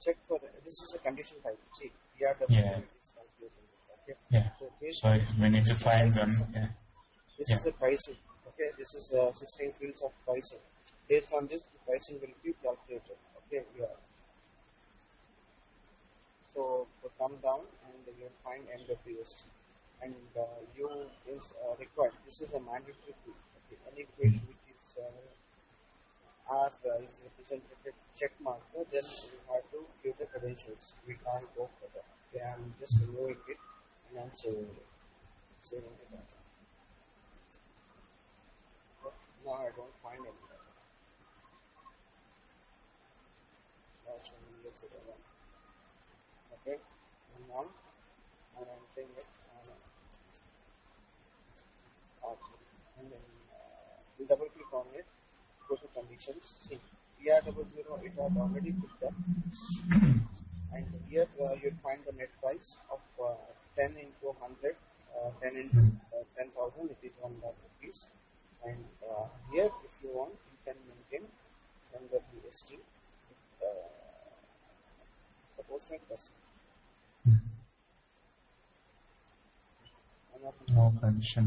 check for this is a condition type. See, PR00 is calculating this. Okay. Yeah. So we need to find one. Yeah. This is the pricing. Okay, this is 16 fields of pricing. Based on this, the pricing will be calculated. Okay, here. So come down and you will find MWST. And you is required. This is a mandatory field. Okay, any field which is is represented check mark, then you have to give the credentials. We can't go further. Okay, I'm just removing it and I'm saving it. Saving the data. Okay, now I don't find any data. Okay, and now I'm entering it and then we double click on it, go to conditions, see PR00 it has already picked up and here you'll find the net price of 10 into 100, 10 into 10,000, it is 1 lakh rupees. And here if you want you can maintain MWST suppose 10%. No condition.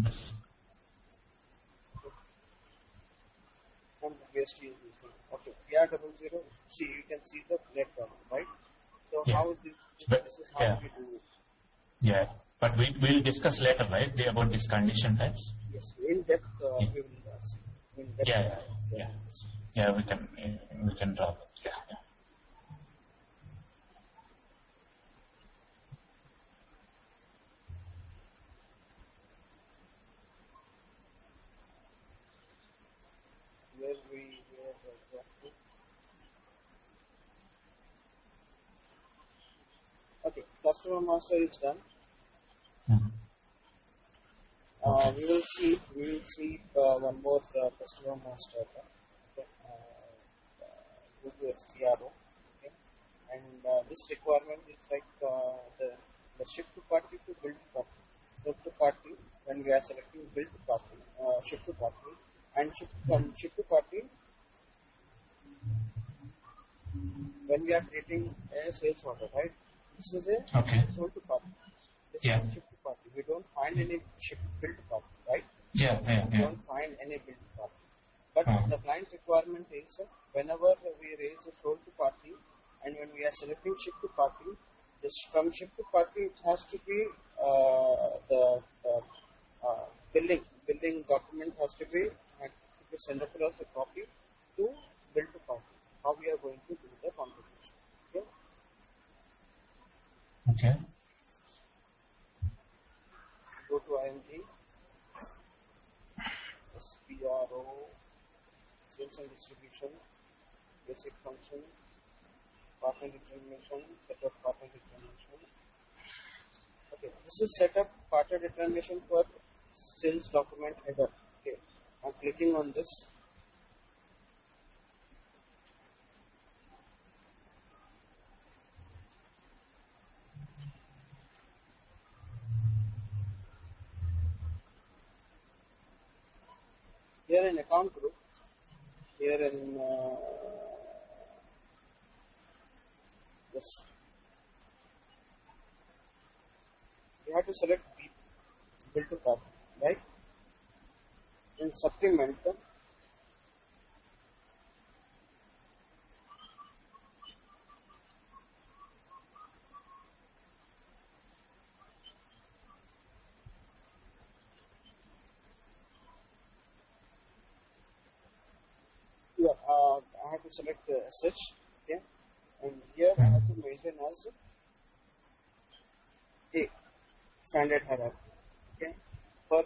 MWST is using. Okay, PR00. See, you can see the net value, right? So how this is how we do it. Yeah, but we'll discuss later, right? About these condition types. Yes, in depth we will see. In depth, Yeah, we can draw it. Yeah. Okay, customer master is done. Okay. We will see one more customer master. Okay, go to STRO. Okay, and this requirement is like the shift to party to build party. Shift to party when we are selecting build party, shift to party, and shift to party when we are creating a sales order, right? This is a sold to party. This is a shift to party. We don't find any shift build party, right? We don't find any build party. But the client requirement is whenever we raise a sold to party and when we are selecting shift to party, this from shift to party it has to be the billing document has to be sent across a copy to build to party. How we are going to do the configuration. Okay. Go to IMG, SPRO, sales and distribution, basic functions, partner determination, set up partner determination, Okay, this is setup partner determination for sales document header. Okay, I'm clicking on this. Here in account group, here in this, you have to select bill to copy, right? In supplement, yeah, I have to select SH, okay, and here I have to mention as A, standard hierarchy, okay. For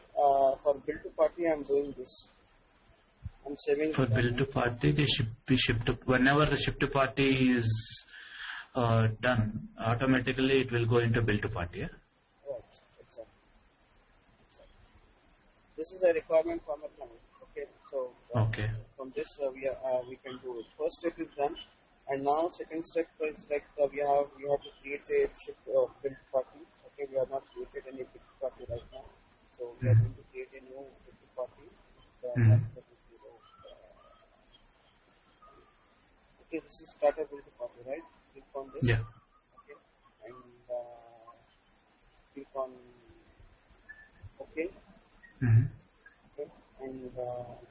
bill to party, I'm doing this. I'm saving For bill to party, they should be shipped to, whenever the ship to party is done, automatically it will go into bill to party. Yeah? Right, exactly. This is a requirement from a client. Okay, so Okay. from this we can do it. First step is done, and now second step is like we have to create a build party. Okay, we have not created any build party right now, so we are going to create a new build party. Okay, this is starter build party, right? Click on this. Yeah. Okay, and click on OK. Okay, and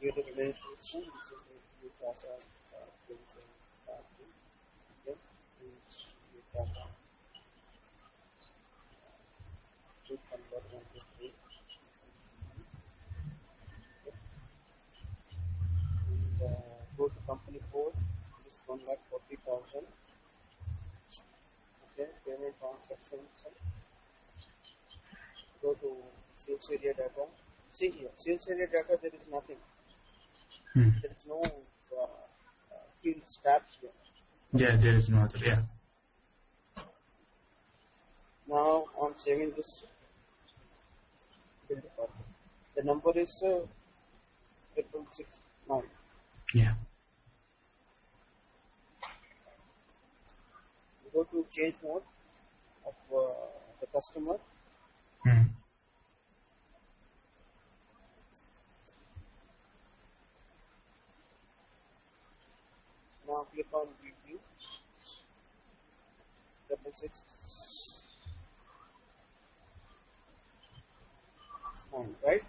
give the credentials. This is the data. Okay, data. State convert 1 to 3. And go to company code. This 1,40,000. Okay, payment transactions. Go to sales area data. See here, sales area data, there is nothing. There is no field tabs here. Yeah, there is no other. Yeah. Now I'm saving this build party. The number is 669. Yeah. Go to change mode of the customer. Now click on review. 669, right?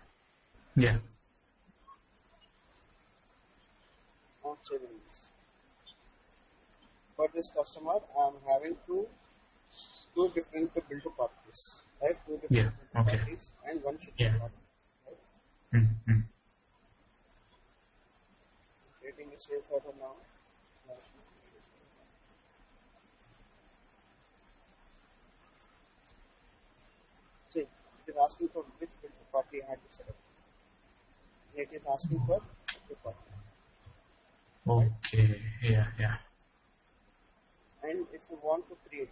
Yeah. Now saving this. For this customer, I'm having two different build parties, right? Two different build parties and one shipping party. Right? Creating a sales order now. See, it is asking for which build party I had to select. It is asking for build party. Okay. Yeah. Yeah. And if you want to create,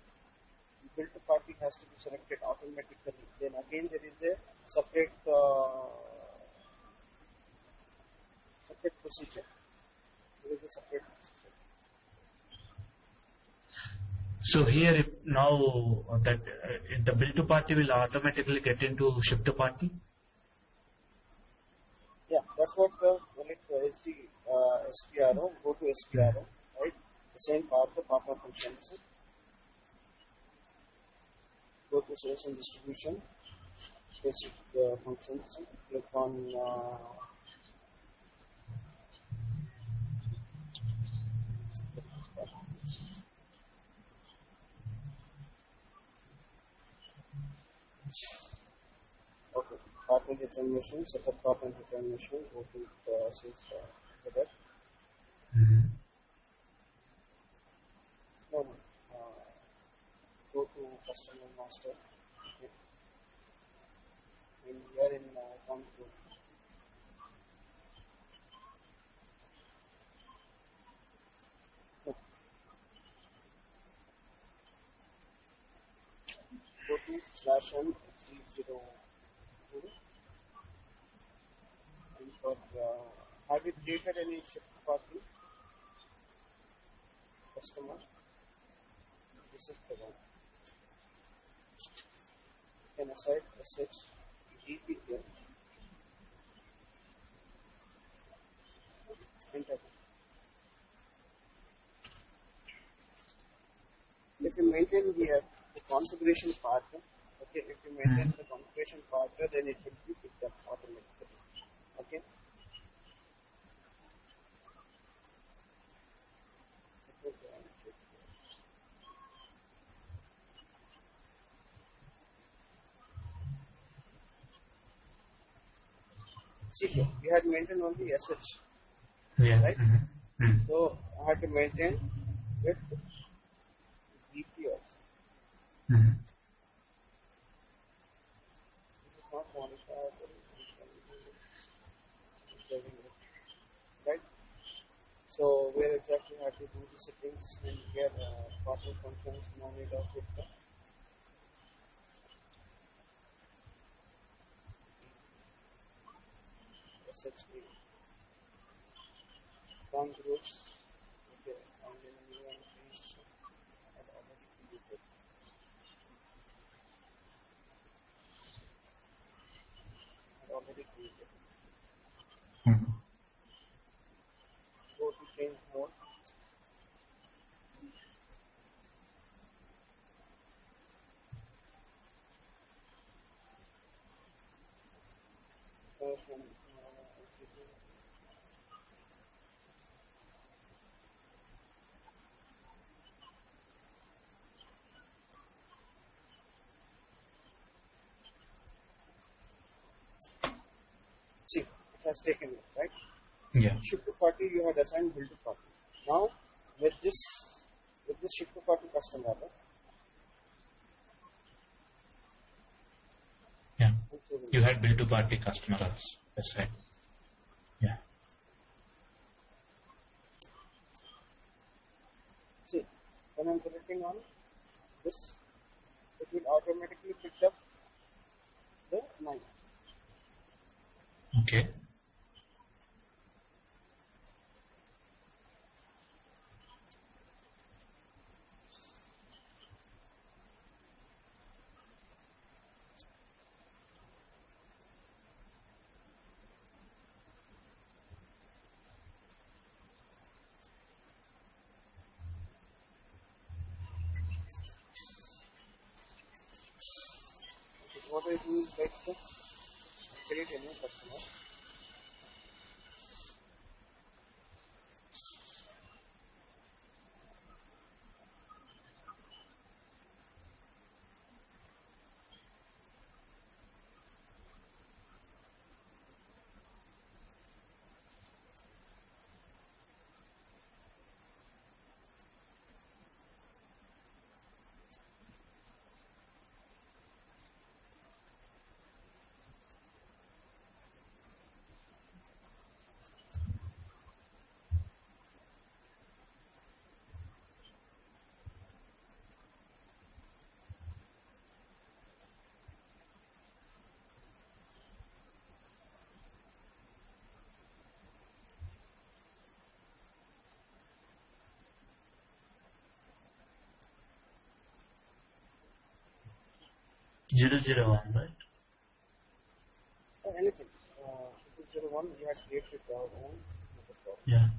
build party has to be selected automatically. Then again there is a separate procedure. There is a separate procedure. So here now that the bill to party will automatically get into ship to party. Yeah, that's what SD SPRO. Go to SPRO, right? The same part, the partner functions. Go to sales and distribution. Basic functions. Click on okay, partner determination, set up partner determination, go to sales header. No, go to customer master. Okay. And we are in account group. Go to /n XD02. And for have you created any shift party customer? This is the one. You can assign SH DP here. Enter. If you maintain here the configuration part, okay, if you maintain the configuration part, then it will be picked up automatically. Okay. See here, you had maintained only SH, right? So I had to maintain with DP also. This is not modified, right? So where exactly I have to do the settings and here partner functions, no need of it. SHD. One groups, okay, and then new entries are already created. Go to change mode. See, it has taken it, right? Yeah. Ship to party you had assigned build to party. Now with this ship to party customer, Yeah. You had build to party customer also. That's right. Yeah. See, when I'm clicking on this, it will automatically pick up the 9. Okay. What I do is like to create a new customer. (001), right? Or anything. 001 you had created our own. Yeah.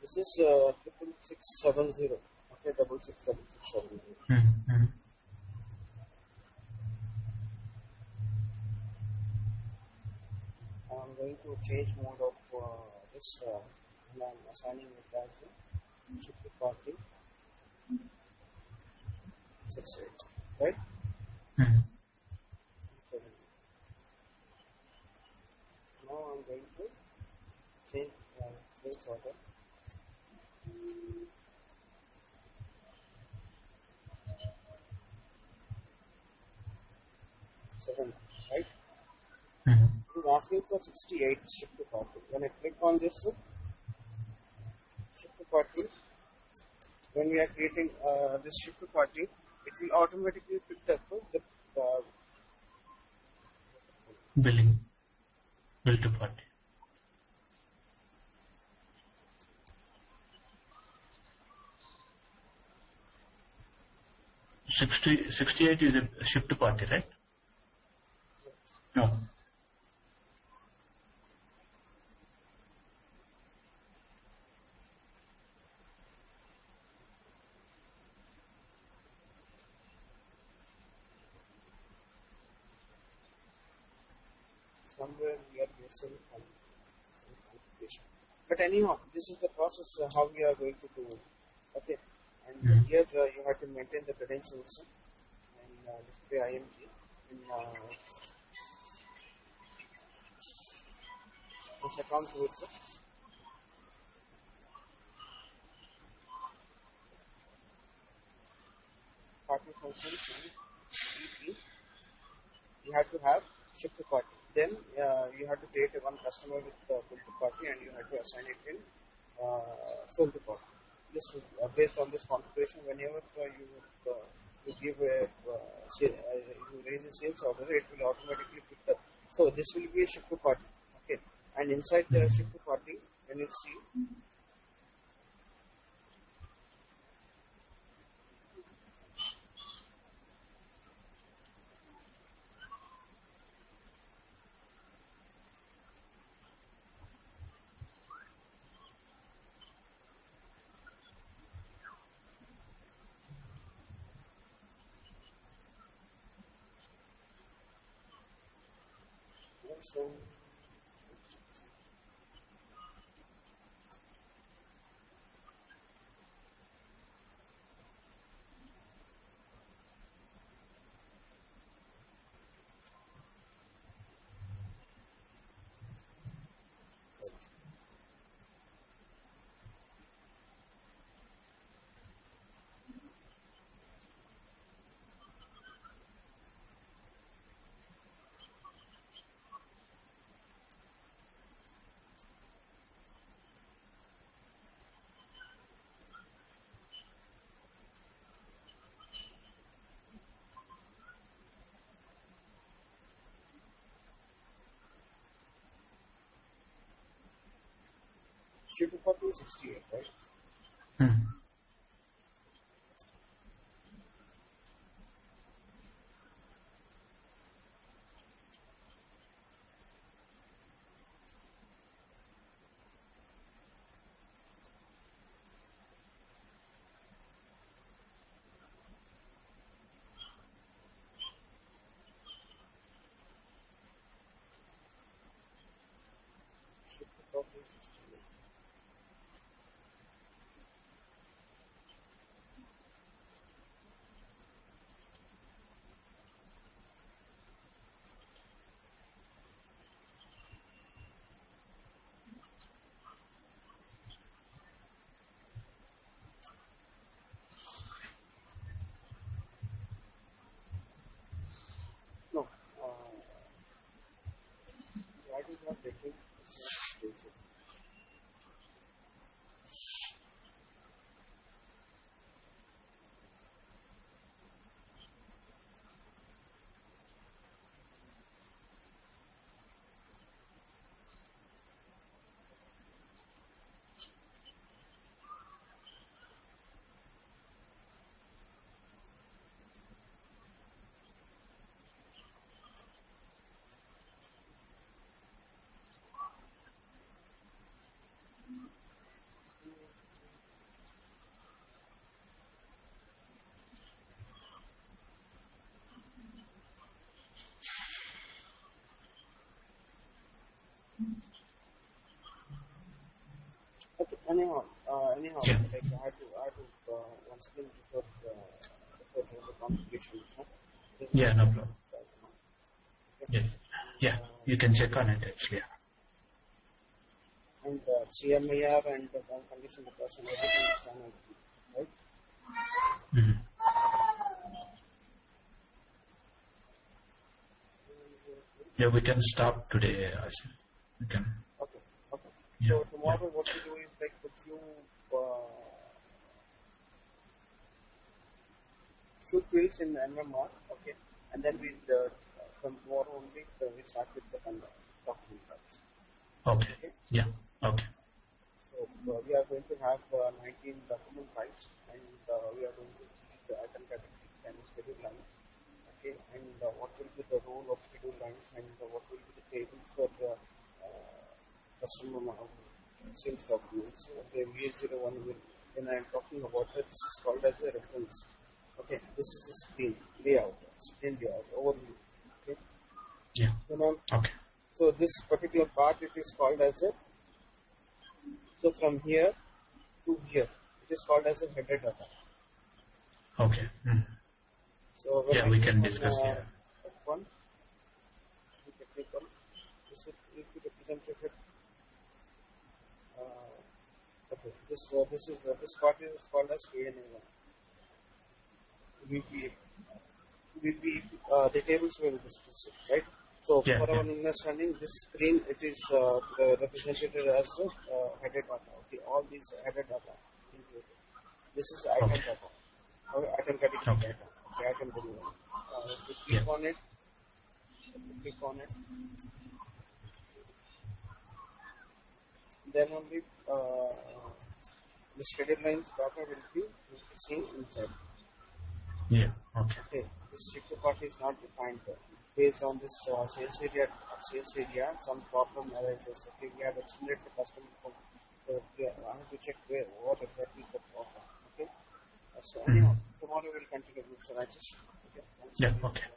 This is 66670. Okay, 66670. I'm going to change mode of this and I'm assigning it as a shift to party 68, right? Now I'm going to change sales order. Right? It is asking for 68 shift to party. When I click on this shift to party, when we are creating this shift to party, it will automatically pick up the Billing. Bill to party. $60, 68 is a shift to party, right? No. somewhere we are missing some complication. But anyhow, this is the process how we are going to do it. Okay, and here you have to maintain the credentials and display IMG in this account with the party functions and EP. You have to have shift to party. Then you have to create one customer with full to party and you have to assign it in sold to party. This based on this configuration, whenever you give you raise a sales order, it will automatically pick up. So this will be a shift to party. Okay, and inside the shift to party, when you see. So shift to party is 68, right? Shift to party is 68. No, why is not taking? Okay, anyhow, Yeah. like I had to once again refer to the configuration. Yeah, no problem. Yeah, yeah, you can check on it actually. And CMAR and the condition the person, everything is done, right? Yeah, we can stop today. We can. Okay. Yeah, So tomorrow what we do is like put few few fields in MMR, okay, and then from tomorrow only we start with the document rights. Okay. Yeah. Okay. So we are going to have 19 document rights, and we are going to see the item categories and schedule lines. Okay, and what will be the role of schedule lines, and what will be the tables for the customer sales documents. Okay, VH01 will, when I am talking about it, this is called as a reference. Okay, this is a screen layout, overview. Okay. Yeah. Okay. So this particular part, it is called as a, so from here to here, it is called as a header data. Okay. So yeah, we can discuss here. F1, technical, this will be represented. Okay, this part is called as KNA1. The tables will discuss it, right? So for our understanding, this screen, it is represented as header data. Okay, all these header data included. This is item data, item category data. Okay, item category. If you click on it, then only the schedule lines data will be seen inside. Yeah. Okay. Okay. This sector part is not defined based on this sales area. Some problem arises. Okay, we have extended the customer code, so I have to check what exactly is the problem. Okay. So anyhow, tomorrow we'll continue with Rajesh. Okay. Yeah. Okay.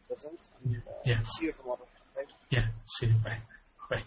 Presence. And, see you tomorrow. Right. Yeah. See you. Bye. Bye.